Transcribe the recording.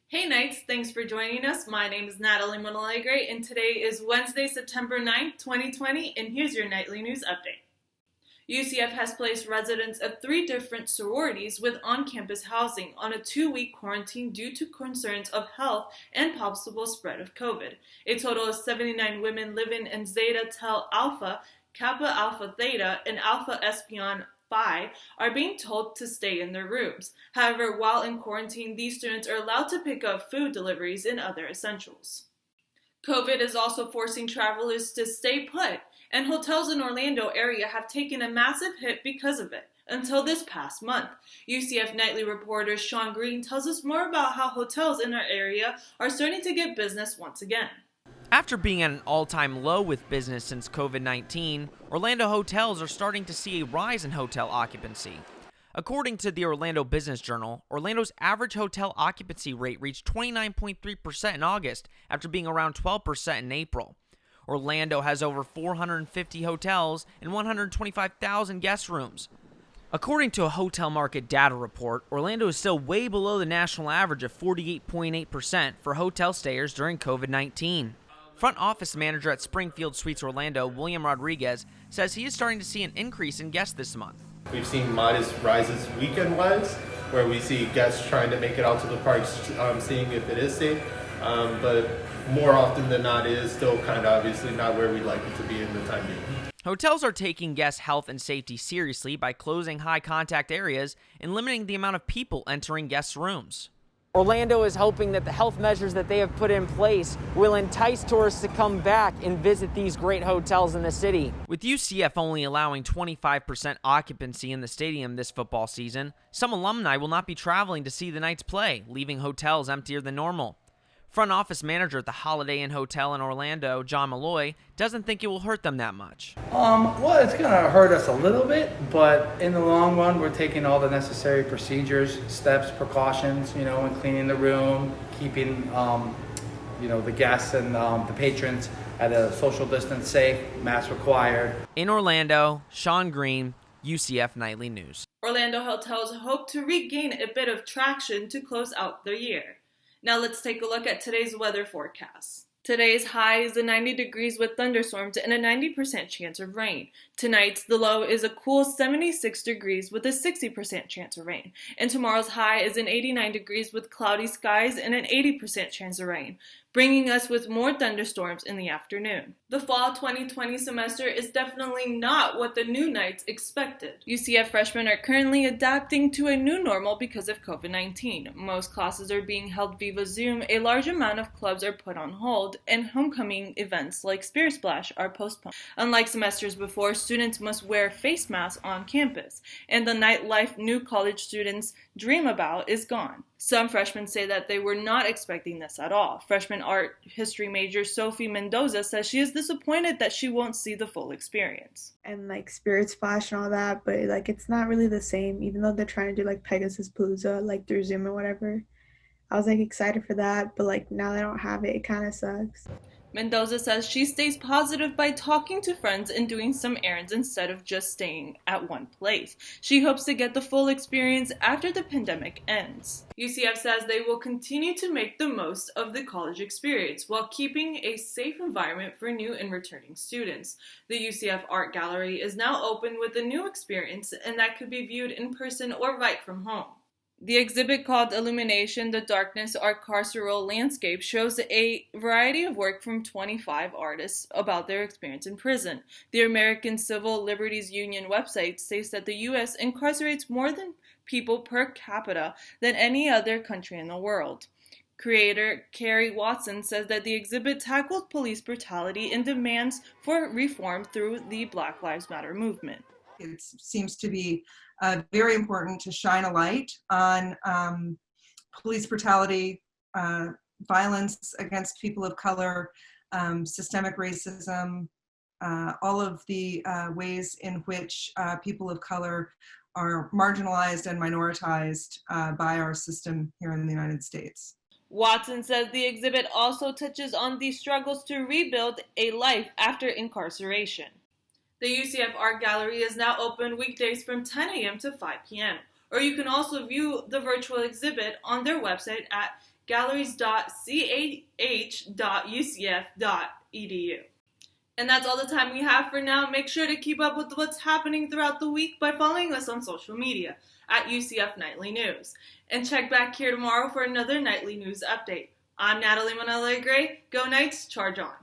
Hey Knights, thanks for joining us. My name is Nataly Montealegre, and today is Wednesday, September 9th, 2020, and here's your nightly news update. UCF has placed residents of 3 different sororities with on-campus housing on a 2-week quarantine due to concerns of health and possible spread of COVID. A total of 79 women living in Zeta Tau Alpha, Kappa Alpha Theta, and Alpha Espion Phi are being told to stay in their rooms. However, while in quarantine, these students are allowed to pick up food deliveries and other essentials. COVID is also forcing travelers to stay put, and hotels in Orlando area have taken a massive hit because of it. Until this past month, UCF Knightly reporter Sean Green tells us more about how hotels in our area are starting to get business once again. After being at an all-time low with business since COVID-19, Orlando hotels are starting to see a rise in hotel occupancy. According to the Orlando Business Journal, Orlando's average hotel occupancy rate reached 29.3% in August after being around 12% in April. Orlando has over 450 hotels and 125,000 guest rooms. According to a hotel market data report, Orlando is still way below the national average of 48.8% for hotel stayers during COVID-19. Front office manager at Springfield Suites Orlando, William Rodriguez, says he is starting to see an increase in guests this month. We've seen modest rises weekend-wise, where we see guests trying to make it out to the parks, seeing if it is safe, but more often than not, it is still kind of obviously not where we'd like it to be in the time being. Hotels are taking guest health and safety seriously by closing high-contact areas and limiting the amount of people entering guests' rooms. Orlando is hoping that the health measures that they have put in place will entice tourists to come back and visit these great hotels in the city. With UCF only allowing 25% occupancy in the stadium this football season, some alumni will not be traveling to see the Knights play, leaving hotels emptier than normal. Front office manager at the Holiday Inn Hotel in Orlando, John Meloy, doesn't think it will hurt them that much. Well, it's going to hurt us a little bit, but in the long run, we're taking all the necessary procedures, steps, precautions, in cleaning the room, keeping, the guests and the patrons at a social distance safe, mask required. In Orlando, Sean Green, UCF Nightly News. Orlando hotels hope to regain a bit of traction to close out the year. Now let's take a look at today's weather forecast. Today's high is 90 degrees with thunderstorms and a 90% chance of rain. Tonight's the low is a cool 76 degrees with a 60% chance of rain. And tomorrow's high is 89 degrees with cloudy skies and an 80% chance of rain, bringing us with more thunderstorms in the afternoon. The fall 2020 semester is definitely not what the new Knights expected. UCF freshmen are currently adapting to a new normal because of COVID-19. Most classes are being held via Zoom, a large amount of clubs are put on hold, and homecoming events like Spirit Splash are postponed. Unlike semesters before, students must wear face masks on campus, and the nightlife new college students dream about is gone. Some freshmen say that they were not expecting this at all. Freshman art history major Sofi Mendoza says she is disappointed that she won't see the full experience. And Spirit Splash and all that, but it's not really the same, even though they're trying to do Pegasus Palooza through Zoom or whatever. I was excited for that, but now they don't have it. It kind of sucks. Mendoza says she stays positive by talking to friends and doing some errands instead of just staying at one place. She hopes to get the full experience after the pandemic ends. UCF says they will continue to make the most of the college experience while keeping a safe environment for new and returning students. The UCF Art Gallery is now open with a new experience, and that could be viewed in person or right from home. The exhibit called Illumination, the Darkness, Our Carceral Landscape shows a variety of work from 25 artists about their experience in prison. The American Civil Liberties Union website states that the U.S. incarcerates more people per capita than any other country in the world. Curator Keri says that the exhibit tackles police brutality and demands for reform through the Black Lives Matter movement. It seems to be very important to shine a light on police brutality, violence against people of color, systemic racism, all of the ways in which people of color are marginalized and minoritized by our system here in the United States. Watson says the exhibit also touches on the struggles to rebuild a life after incarceration. The UCF Art Gallery is now open weekdays from 10 a.m. to 5 p.m., or you can also view the virtual exhibit on their website at galleries.cah.ucf.edu. And that's all the time we have for now. Make sure to keep up with what's happening throughout the week by following us on social media at UCF Knightly News. And check back here tomorrow for another nightly news update. I'm Nataly Montealegre. Go Knights, charge on.